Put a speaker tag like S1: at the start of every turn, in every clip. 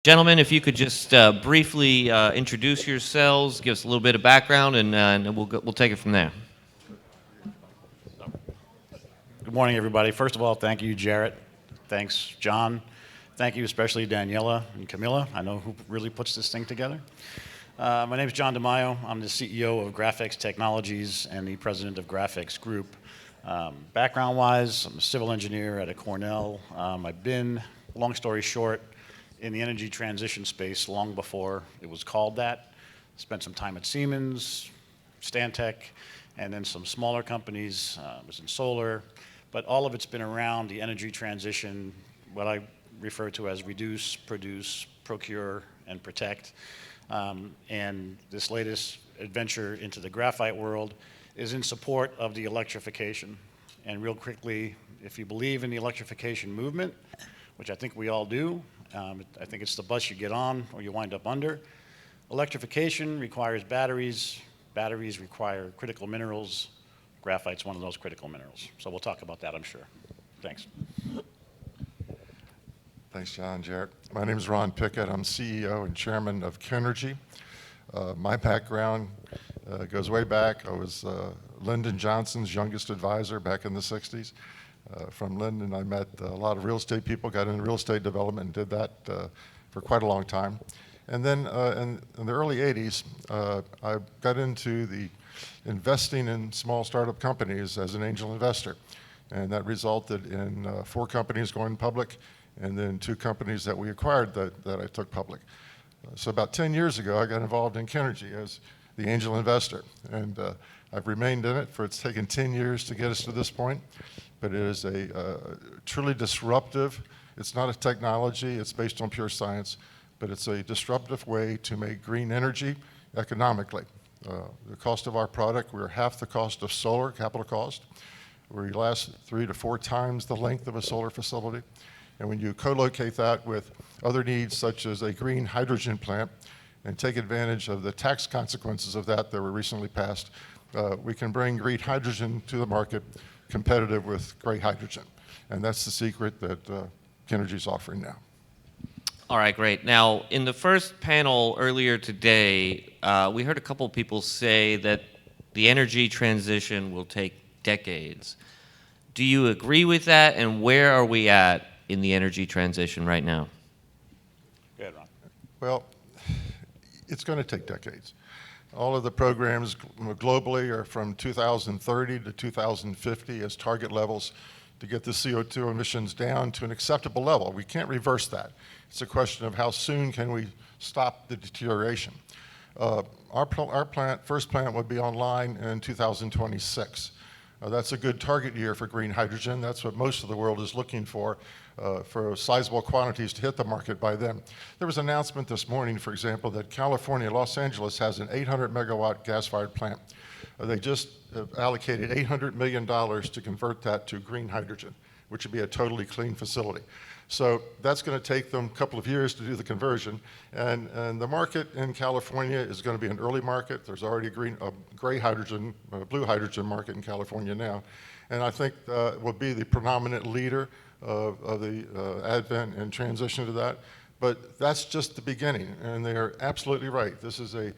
S1: Gentlemen, if you could just briefly introduce yourselves, give us a little bit of background, and we'll take it from there.
S2: Good morning, everybody. First of all, thank you, Jarrett. Thanks, John. Thank you, especially Daniela and Camilla. I know who really puts this thing together. My name is John DeMaio. I'm the CEO of Graphex Technologies and the president of Graphex Group. Background-wise, I'm a civil engineer at Cornell. I've been, long story short, in the energy transition space long before it was called that. Spent some time at Siemens, Stantec, and then some smaller companies. Was in solar, but all of it's been around the energy transition, what I refer to as reduce, produce, procure, and protect. And this latest adventure into the graphite world is in support of the electrification. And real quickly, if you believe in the electrification movement, which I think we all do, I think it's the bus you get on or you wind up under. Electrification requires batteries. Batteries require critical minerals. Graphite's one of those critical minerals. So we'll talk about that, I'm sure. Thanks.
S3: Thanks, John, Jarrett. My name is Ron Pickett. I'm CEO and chairman of KiNRG. My background goes way back. I was Lyndon Johnson's youngest advisor back in the 60s. From Lyndon, I met a lot of real estate people, got into real estate development, and did that for quite a long time. And then in the early 80s, I got into the investing in small startup companies as an angel investor. And that resulted in 4 companies going public, and then 2 companies that we acquired that I took public. So about 10 years ago, I got involved in KiNRG as the angel investor. And I've remained in it it's taken 10 years to get us to this point. But it is a truly disruptive, it's not a technology, it's based on pure science, but it's a disruptive way to make green energy economically. The cost of our product, we're half the cost of solar, capital cost. We last 3 to 4 times the length of a solar facility. And when you co-locate that with other needs such as a green hydrogen plant and take advantage of the tax consequences of that were recently passed, we can bring green hydrogen to the market competitive with gray hydrogen. And that's the secret that KiNRG is offering now.
S1: All right, great. Now, in the first panel earlier today, we heard a couple of people say that the energy transition will take decades. Do you agree with that, and where are we at in the energy transition right now?
S2: Go ahead, Ron.
S3: Well, it's going to take decades. All of the programs globally are from 2030 to 2050 as target levels to get the CO2 emissions down to an acceptable level. We can't reverse that. It's a question of how soon can we stop the deterioration. Our first plant would be online in 2026. That's a good target year for green hydrogen. That's what most of the world is looking for sizable quantities to hit the market by then. There was an announcement this morning, for example, that California, Los Angeles, has an 800 megawatt gas-fired plant. They just allocated $800 million to convert that to green hydrogen, which would be a totally clean facility. So that's going to take them a couple of years to do the conversion. And the market in California is going to be an early market. There's already a gray hydrogen, blue hydrogen market in California now. And I think will be the predominant leader of the advent and transition to that. But that's just the beginning, and they are absolutely right. This is a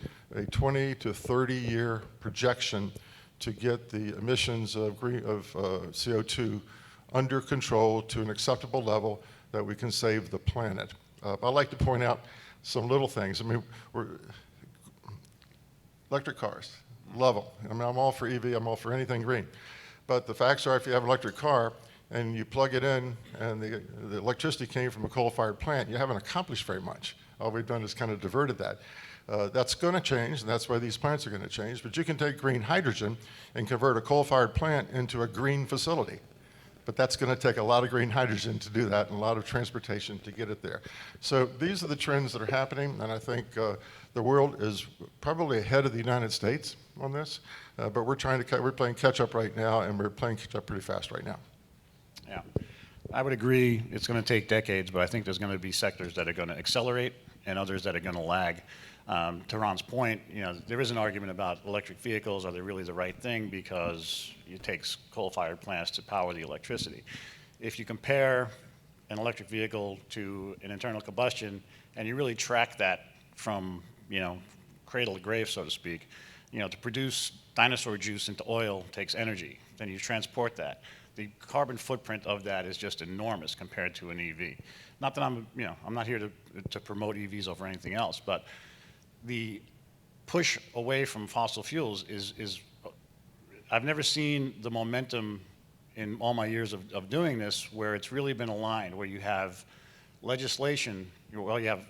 S3: 20 to 30 year projection to get the emissions of CO2 under control to an acceptable level that we can save the planet. I'd like to point out some little things. I mean, electric cars, love them. I mean, I'm all for EV, I'm all for anything green. But the facts are, if you have an electric car and you plug it in and the electricity came from a coal-fired plant, you haven't accomplished very much. All we've done is kind of diverted that. That's going to change, and that's why these plants are going to change. But you can take green hydrogen and convert a coal-fired plant into a green facility. But that's going to take a lot of green hydrogen to do that and a lot of transportation to get it there. So these are the trends that are happening, and I think the world is probably ahead of the United States on this. But we're playing catch up right now, and we're playing catch up pretty fast right now.
S2: Yeah, I would agree it's going to take decades, but I think there's going to be sectors that are going to accelerate and others that are going to lag. To Ron's point, there is an argument about electric vehicles. Are they really the right thing? Because it takes coal-fired plants to power the electricity. If you compare an electric vehicle to an internal combustion, and you really track that from, cradle to grave, so to speak. To produce dinosaur juice into oil takes energy. Then you transport that. The carbon footprint of that is just enormous compared to an EV. Not that I'm not here to promote EVs over anything else, but the push away from fossil fuels is I've never seen the momentum in all my years of doing this where it's really been aligned, where you have legislation, well, you have,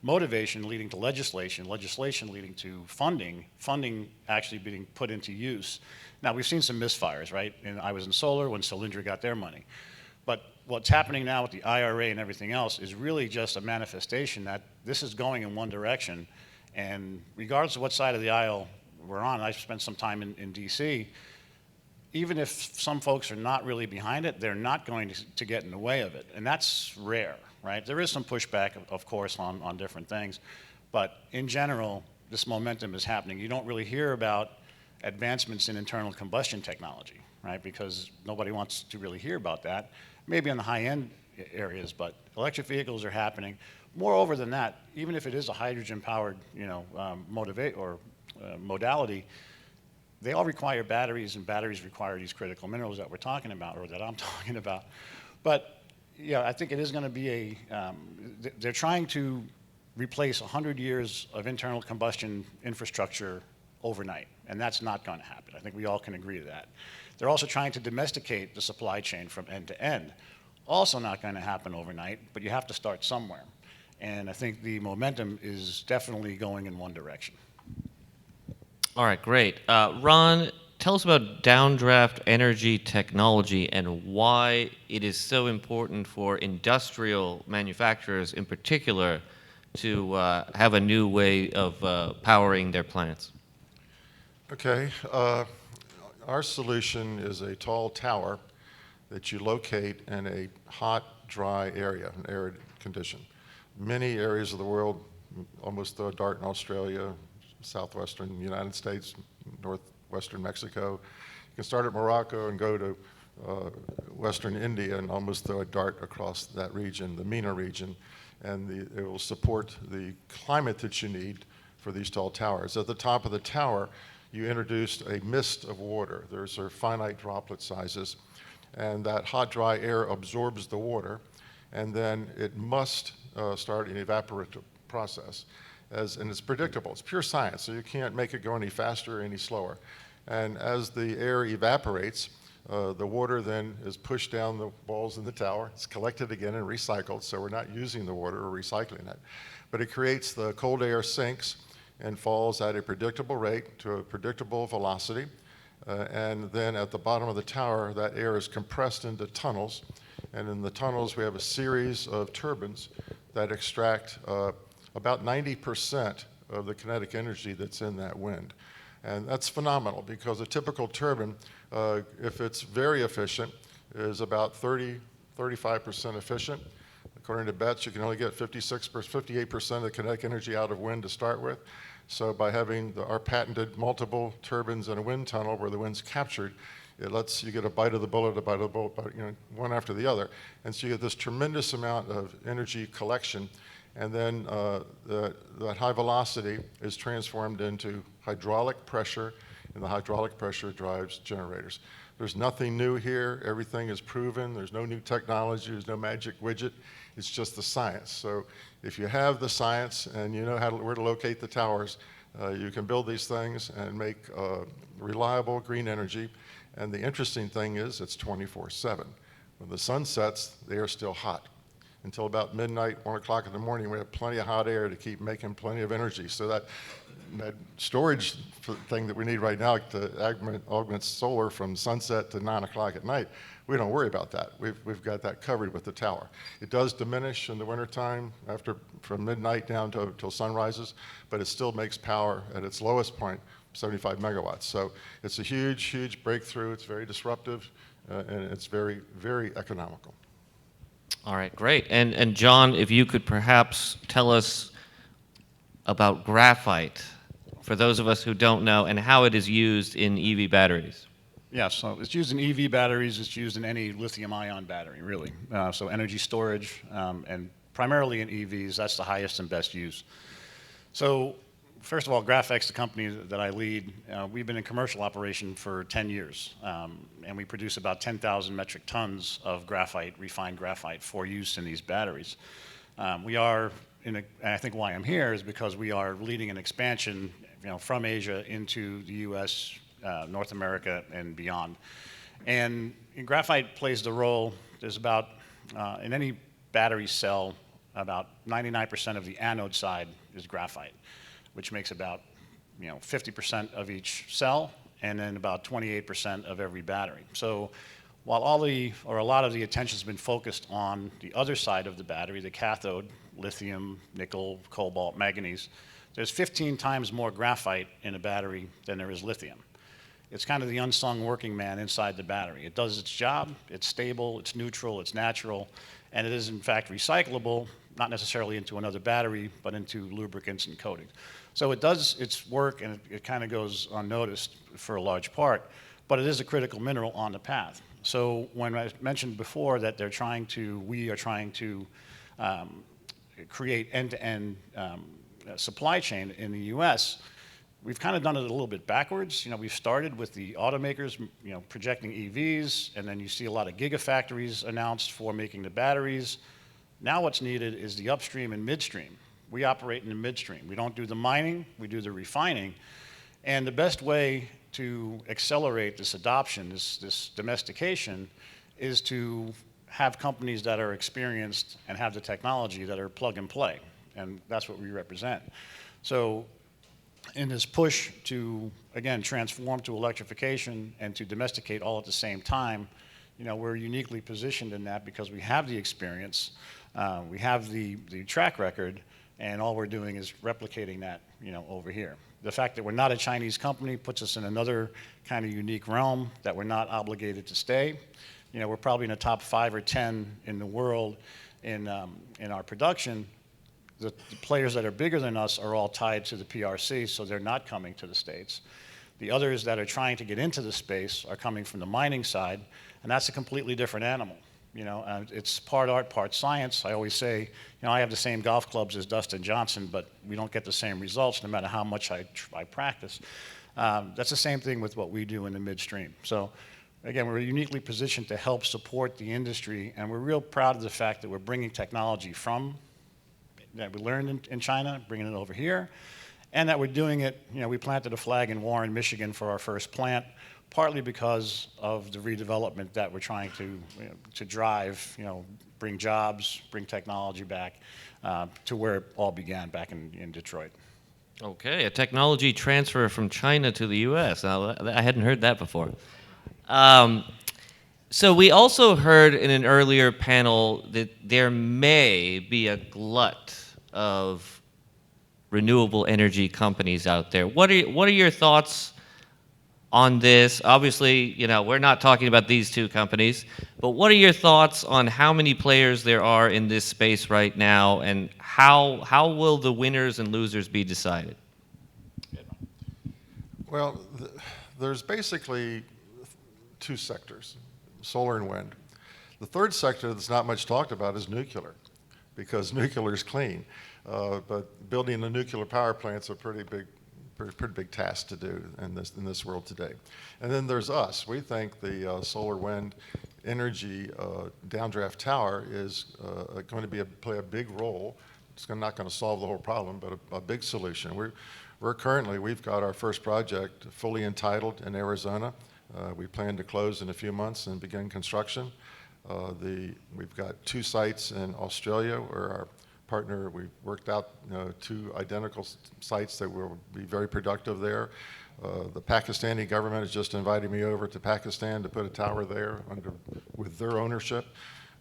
S2: motivation leading to legislation, legislation leading to funding, funding actually being put into use. Now, we've seen some misfires, right? And I was in solar when Solyndra got their money. But what's happening now with the IRA and everything else is really just a manifestation that this is going in one direction. And regardless of what side of the aisle we're on, I spent some time in DC, even if some folks are not really behind it, they're not going to get in the way of it. And that's rare, right? There is some pushback, of course, on different things. But in general, this momentum is happening. You don't really hear about advancements in internal combustion technology, right? Because nobody wants to really hear about that. Maybe on the high-end areas, but electric vehicles are happening. Moreover than that, even if it is a hydrogen-powered, modality, they all require batteries, and batteries require these critical minerals that we're talking about, or that I'm talking about. But I think it is going to be they're trying to replace 100 years of internal combustion infrastructure overnight, and that's not going to happen. I think we all can agree to that. They're also trying to domesticate the supply chain from end to end. Also not going to happen overnight, but you have to start somewhere. And I think the momentum is definitely going in one direction.
S1: All right, great. Ron, tell us about downdraft energy technology and why it is so important for industrial manufacturers in particular to have a new way of powering their plants.
S3: Okay. Our solution is a tall tower that you locate in a hot, dry area, an arid condition. Many areas of the world, almost throw a dart in Australia, southwestern United States, northwestern Mexico. You can start at Morocco and go to western India and almost throw a dart across that region, the MENA region, and it will support the climate that you need for these tall towers. At the top of the tower, you introduced a mist of water. There's finite droplet sizes, and that hot, dry air absorbs the water, and then it must start an evaporative process. And it's predictable. It's pure science, so you can't make it go any faster or any slower. And as the air evaporates, the water then is pushed down the walls in the tower. It's collected again and recycled, so we're not using the water or recycling it. But it creates the cold air sinks and falls at a predictable rate to a predictable velocity. And then at the bottom of the tower, that air is compressed into tunnels. And in the tunnels, we have a series of turbines that extract about 90% of the kinetic energy that's in that wind. And that's phenomenal because a typical turbine, if it's very efficient, is about 35% efficient. According to Betts, you can only get 58% of the kinetic energy out of wind to start with. So by having our patented multiple turbines in a wind tunnel where the wind's captured, it lets you get a bite of the bullet, one after the other. And so you get this tremendous amount of energy collection. And then that high velocity is transformed into hydraulic pressure, and the hydraulic pressure drives generators. There's nothing new here. Everything is proven. There's no new technology. There's no magic widget. It's just the science. So if you have the science and you know where to locate the towers, you can build these things and make reliable green energy. And the interesting thing is it's 24/7. When the sun sets, they are still hot. Until about midnight, 1 o'clock in the morning, we have plenty of hot air to keep making plenty of energy. So that storage thing that we need right now to augment solar from sunset to 9 o'clock at night, we don't worry about that. We've got that covered with the tower. It does diminish in the wintertime from midnight down till sun rises, but it still makes power at its lowest point, 75 megawatts. So it's a huge, huge breakthrough. It's very disruptive, and it's very, very economical.
S1: All right, great. And John, if you could perhaps tell us about graphite, for those of us who don't know, and how it is used in EV batteries.
S2: Yeah, so it's used in EV batteries, it's used in any lithium-ion battery, really. So energy storage, and primarily in EVs, that's the highest and best use. So first of all, Graphex, the company that I lead, we've been in commercial operation for 10 years, and we produce about 10,000 metric tons of graphite, refined graphite, for use in these batteries. We are, and I think why I'm here is because we are leading an expansion, from Asia into the U.S., North America, and beyond. And graphite plays the role. There's about, in any battery cell, about 99% of the anode side is graphite, which makes about 50% of each cell, and then about 28% of every battery. So while a lot of the attention has been focused on the other side of the battery, the cathode, lithium, nickel, cobalt, manganese, there's 15 times more graphite in a battery than there is lithium. It's kind of the unsung working man inside the battery. It does its job, it's stable, it's neutral, it's natural, and it is in fact recyclable, not necessarily into another battery, but into lubricants and coatings. So it does its work, and it kind of goes unnoticed for a large part, but it is a critical mineral on the path. So when I mentioned before that we are trying to create end-to-end supply chain in the U.S., we've kind of done it a little bit backwards. We've started with the automakers, projecting EVs, and then you see a lot of gigafactories announced for making the batteries. Now what's needed is the upstream and midstream. We operate in the midstream. We don't do the mining, we do the refining. And the best way to accelerate this adoption, this domestication, is to have companies that are experienced and have the technology that are plug and play. And that's what we represent. So in this push to, again, transform to electrification and to domesticate all at the same time, we're uniquely positioned in that because we have the experience, we have the track record, and all we're doing is replicating that, over here. The fact that we're not a Chinese company puts us in another kind of unique realm that we're not obligated to stay. We're probably in the top 5 or 10 in the world in our production. The players that are bigger than us are all tied to the PRC, so they're not coming to the States. The others that are trying to get into the space are coming from the mining side, and that's a completely different animal. It's part art, part science. I always say, I have the same golf clubs as Dustin Johnson, but we don't get the same results no matter how much I practice. That's the same thing with what we do in the midstream. So again, we're uniquely positioned to help support the industry, and we're real proud of the fact that we're bringing technology that we learned in China, bringing it over here, and that we're doing it, we planted a flag in Warren, Michigan for our first plant, partly because of the redevelopment that we're trying to drive, bring jobs, bring technology back to where it all began back in Detroit.
S1: Okay, a technology transfer from China to the U.S. Now, I hadn't heard that before. So we also heard in an earlier panel that there may be a glut of renewable energy companies out there. What are your thoughts on this? Obviously, we're not talking about these two companies, but what are your thoughts on how many players there are in this space right now, and how will the winners and losers be decided?
S3: Well, there's basically two sectors, solar and wind. The third sector that's not much talked about is nuclear, because nuclear is clean. But building a nuclear power plant's a pretty big task to do in this world today. And then there's us. We think the solar wind energy downdraft tower is going to play a big role. It's not going to solve the whole problem, but a big solution. We've got our first project fully entitled in Arizona. We plan to close in a few months and begin construction. We've got 2 sites in Australia where our partner, we've worked out 2 identical sites that will be very productive there. The Pakistani government has just invited me over to Pakistan to put a tower there with their ownership.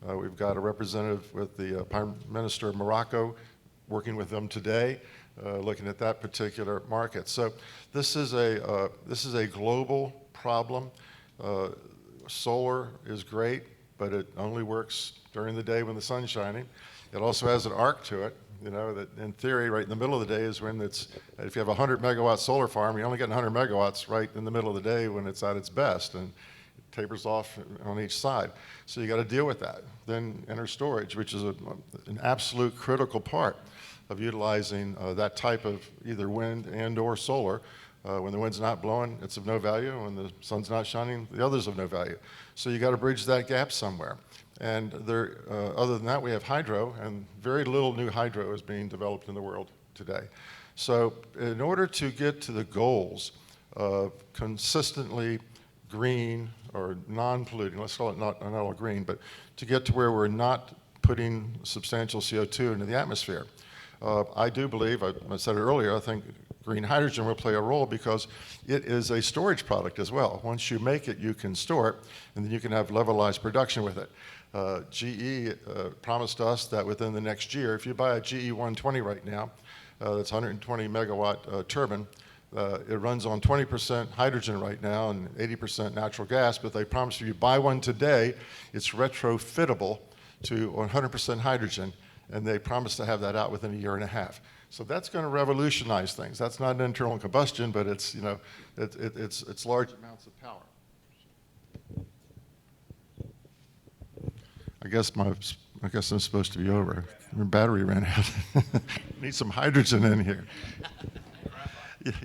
S3: We've got a representative with the Prime Minister of Morocco working with them today, looking at that particular market. So this is a global problem. Solar is great, but it only works during the day when the sun's shining. It also has an arc to it. You know, that in theory, right in the middle of the day is when it's, if you have a 100 megawatt solar farm, you're only getting 100 megawatts right in the middle of the day when it's at its best, and it tapers off on each side. So you got to deal with that. Then enter storage, which is an absolute critical part of utilizing that type of either wind and or solar. When the wind's not blowing, it's of no value. When the sun's not shining, the other's of no value. So you got to bridge that gap somewhere. And there, other than that, we have hydro, and very little new hydro is being developed in the world today. So in order to get to the goals of consistently green or non-polluting, let's call it not all green, but to get to where we're not putting substantial CO2 into the atmosphere, I do believe, I said it earlier, I think green hydrogen will play a role because it is a storage product as well. Once you make it, you can store it, and then you can have levelized production with it. GE promised us that within the next year, if you buy a GE 120 right now, that's 120 megawatt turbine, it runs on 20% hydrogen right now and 80% natural gas, but they promised if you buy one today, it's retrofittable to 100% hydrogen, and they promised to have that out within a year and a half. So that's going to revolutionize things. That's not an internal combustion, but it's, you know, it's large amounts of power. I guess I'm supposed to be over. My battery ran out. Need some hydrogen in here.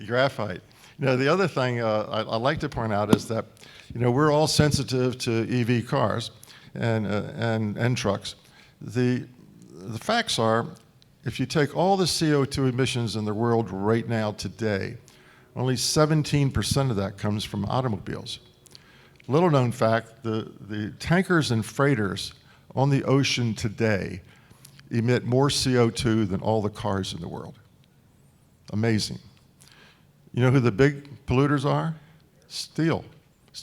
S3: Graphite. You know, the other thing I'd like to point out is that, you know, we're all sensitive to EV cars and trucks. The facts are, if you take all the CO2 emissions in the world right now today, only 17% of that comes from automobiles. Little known fact, the tankers and freighters on the ocean today emit more CO2 than all the cars in the world. Amazing. You know who the big polluters are? Steel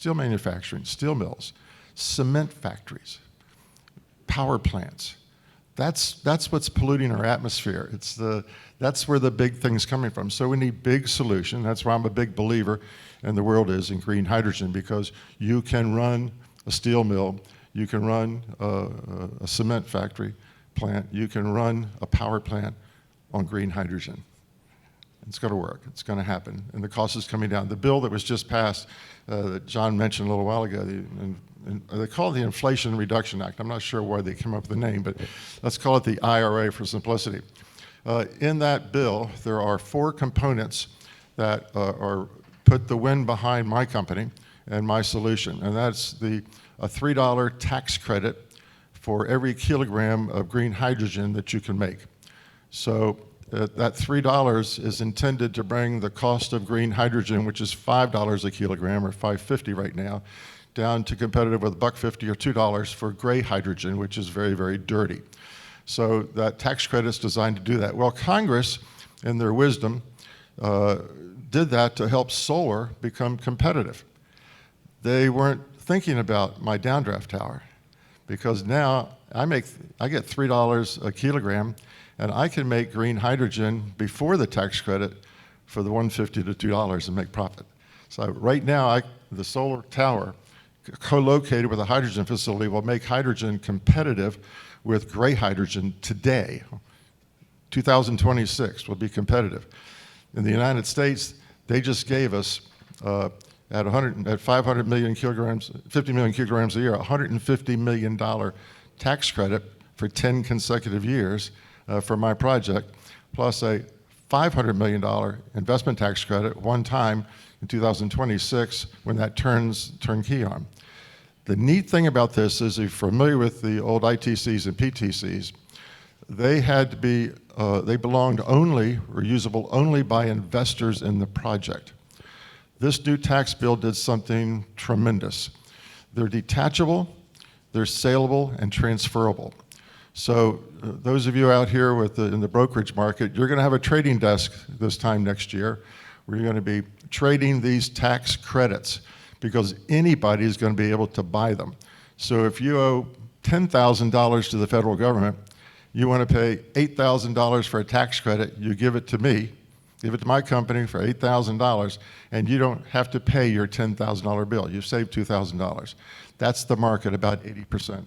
S3: manufacturing, steel mills, cement factories, power plants. That's what's polluting our atmosphere. That's where the big thing's coming from. So we need big solution. That's why I'm a big believer, and the world is, in green hydrogen, because you can run a steel mill, you can run a cement factory plant, you can run a power plant on green hydrogen. It's going to work. It's going to happen, and the cost is coming down. The bill that was just passed, that John mentioned a little while ago, they call it the Inflation Reduction Act. I'm not sure why they came up with the name, but let's call it the IRA for simplicity. In that bill, there are 4 components that put the wind behind my company and my solution, and that's a $3 tax credit for every kilogram of green hydrogen that you can make. So that $3 is intended to bring the cost of green hydrogen, which is $5 a kilogram or $5.50 right now, down to competitive with $1.50 or $2 for gray hydrogen, which is very, very dirty. So that tax credit is designed to do that. Well, Congress, in their wisdom, did that to help solar become competitive. They weren't thinking about my downdraft tower, because now I get $3 a kilogram, and I can make green hydrogen before the tax credit for the $1.50 to $2 and make profit. So right now, the solar tower, co-located with a hydrogen facility, will make hydrogen competitive with gray hydrogen today. 2026 will be competitive. In the United States, they just gave us at 500 million kilograms, 50 million kilograms a year, $150 million tax credit for 10 consecutive years for my project, plus a $500 million investment tax credit one time in 2026 when that turns turnkey on. The neat thing about this is, if you're familiar with the old ITCs and PTCs, they had to be, they belonged only, or usable only by investors in the project. This new tax bill did something tremendous. They're detachable, they're saleable, and transferable. So those of you out here in the brokerage market, you're going to have a trading desk this time next year where you're going to be trading these tax credits, because anybody is going to be able to buy them. So if you owe $10,000 to the federal government, you want to pay $8,000 for a tax credit, you give it to me, give it to my company for $8,000, and you don't have to pay your $10,000 bill. You've saved $2,000. That's the market, about 80%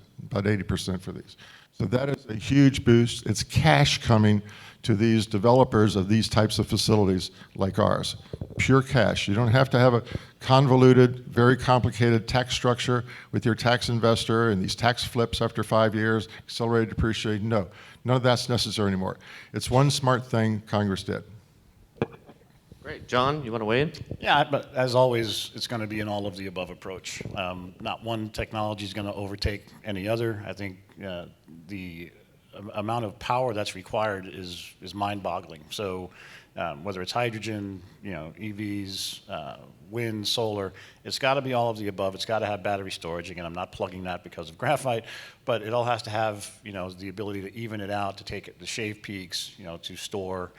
S3: for these. So that is a huge boost. It's cash coming to these developers of these types of facilities like ours. Pure cash. You don't have to have a convoluted, very complicated tax structure with your tax investor and these tax flips after 5 years, accelerated depreciation. No, none of that's necessary anymore. It's one smart thing Congress did.
S1: Great. John, you want to weigh in?
S2: Yeah, but as always, it's going to be an all of the above approach. Not one technology is going to overtake any other. I think the amount of power that's required is mind-boggling. So whether it's hydrogen, EVs, wind, solar, it's got to be all of the above. It's got to have battery storage. Again, I'm not plugging that because of graphite, but it all has to have the ability to even it out, to take it, the shave peaks, to store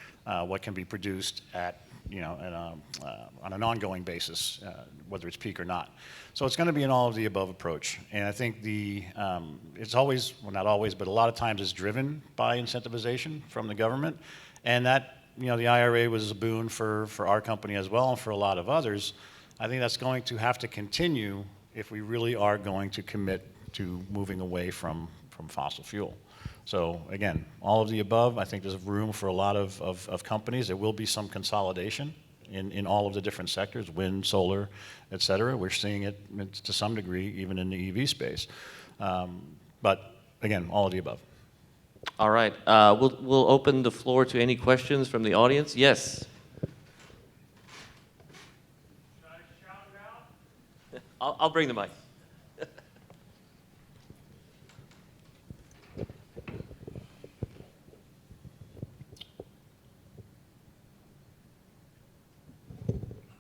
S2: what can be produced at on an ongoing basis, whether it's peak or not. So it's going to be an all of the above approach. And I think it's always, well, not always, but a lot of times it's driven by incentivization from the government. And that, the IRA was a boon for our company as well and for a lot of others. I think that's going to have to continue if we really are going to commit to moving away from fossil fuel. So again, all of the above, I think there's room for a lot of companies. There will be some consolidation in all of the different sectors, wind, solar, et cetera. We're seeing it to some degree even in the EV space. But again, all of the above.
S1: All right. We'll open the floor to any questions from the audience. Yes.
S4: Should I shout it out?
S1: I'll bring the mic.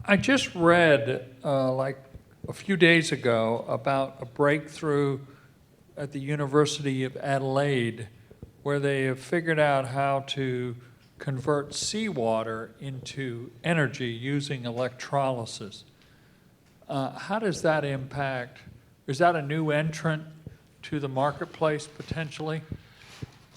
S4: I just read, like a few days ago, about a breakthrough at the University of Adelaide where they have figured out how to convert seawater into energy using electrolysis. How does that impact? Is that a new entrant to the marketplace potentially?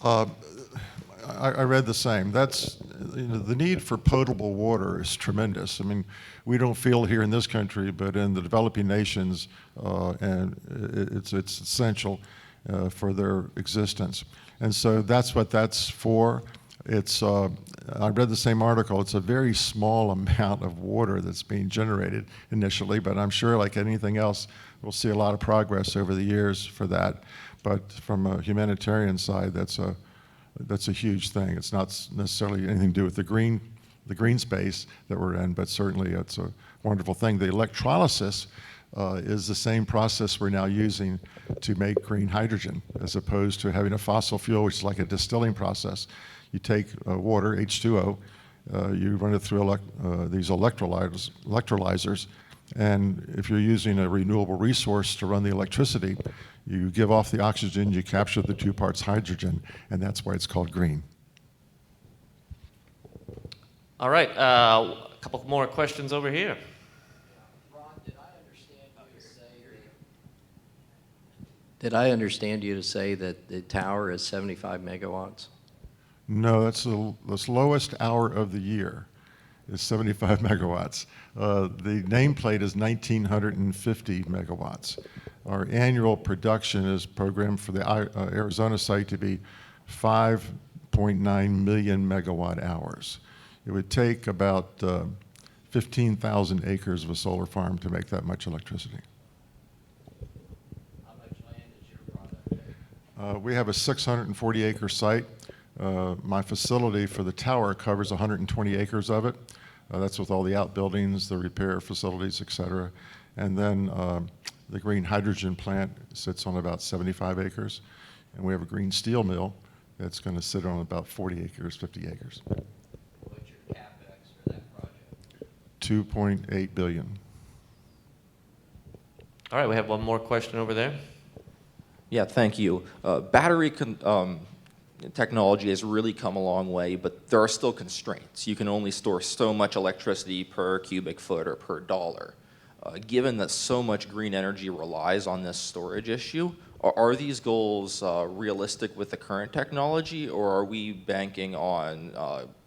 S3: I read the same. That's, the need for potable water is tremendous. I mean, we don't feel it here in this country, but in the developing nations, and it's essential for their existence. And so that's what that's for. I read the same article. It's a very small amount of water that's being generated initially, but I'm sure, like anything else, we'll see a lot of progress over the years for that. But from a humanitarian side, that's a huge thing. It's not necessarily anything to do with the green space that we're in, but certainly it's a wonderful thing. The electrolysis is the same process we're now using to make green hydrogen, as opposed to having a fossil fuel, which is like a distilling process. You take water, H2O, you run it through these electrolyzers, and if you're using a renewable resource to run the electricity, you give off the oxygen, you capture the 2 parts hydrogen, and that's why it's called green.
S1: All right. A couple more questions over here.
S5: Ron, did I understand you to say that the tower is 75 megawatts?
S3: No, that's the lowest hour of the year is 75 megawatts. The nameplate is 1,950 megawatts. Our annual production is programmed for the Arizona site to be 5.9 million megawatt hours. It would take about 15,000 acres of a solar farm to make that much electricity.
S5: How much land is your product?
S3: We have a 640-acre site. My facility for the tower covers 120 acres of it. That's with all the outbuildings, the repair facilities, et cetera. And then the green hydrogen plant sits on about 75 acres. And we have a green steel mill that's going to sit on about 40 acres, 50 acres.
S5: What's your CapEx for that project?
S3: $2.8 billion.
S1: All right. We have one more question over there.
S6: Yeah, thank you. Technology has really come a long way, but there are still constraints. You can only store so much electricity per cubic foot or per dollar. Given that so much green energy relies on this storage issue, are these goals realistic with the current technology, or are we banking on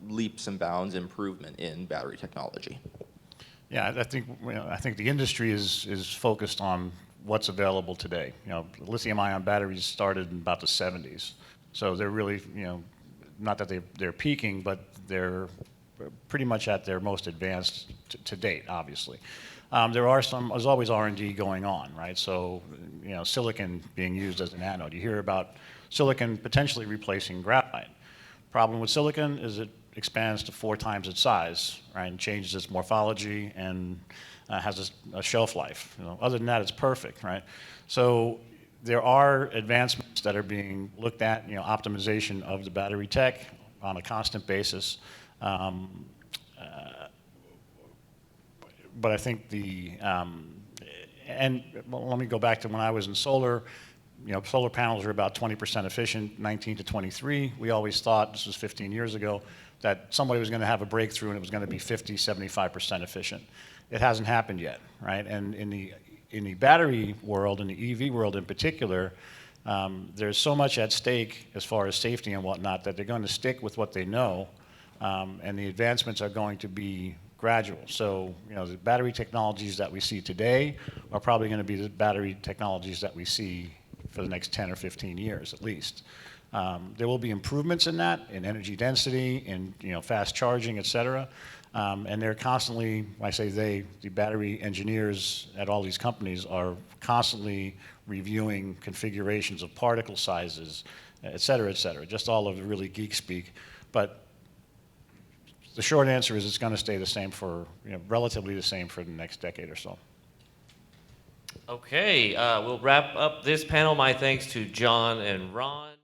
S6: leaps and bounds improvement in battery technology?
S2: Yeah, I think the industry is focused on what's available today. Lithium-ion batteries started in about the 70s. So they're really, not that they're peaking, but they're pretty much at their most advanced to date, obviously. There's always R&D going on, right? So, silicon being used as an anode. You hear about silicon potentially replacing graphite. Problem with silicon is it expands to 4 times its size, right, and changes its morphology and has a shelf life. Other than that, it's perfect, right? So there are advancements that are being looked at, optimization of the battery tech on a constant basis. But I think let me go back to when I was in solar. Solar panels are about 20% efficient, 19 to 23. We always thought, this was 15 years ago, that somebody was going to have a breakthrough and it was going to be 50, 75% efficient. It hasn't happened yet, right? And in the battery world, in the EV world in particular, there's so much at stake as far as safety and whatnot that they're going to stick with what they know, and the advancements are going to be gradual. So, the battery technologies that we see today are probably going to be the battery technologies that we see for the next 10 or 15 years at least. There will be improvements in that, in energy density, in fast charging, et cetera. And they're constantly, when I say they, the battery engineers at all these companies are constantly reviewing configurations of particle sizes, et cetera, just all of the really geek speak. But the short answer is it's going to stay the same for, relatively the same for the next decade or so.
S1: Okay, we'll wrap up this panel. My thanks to John and Ron.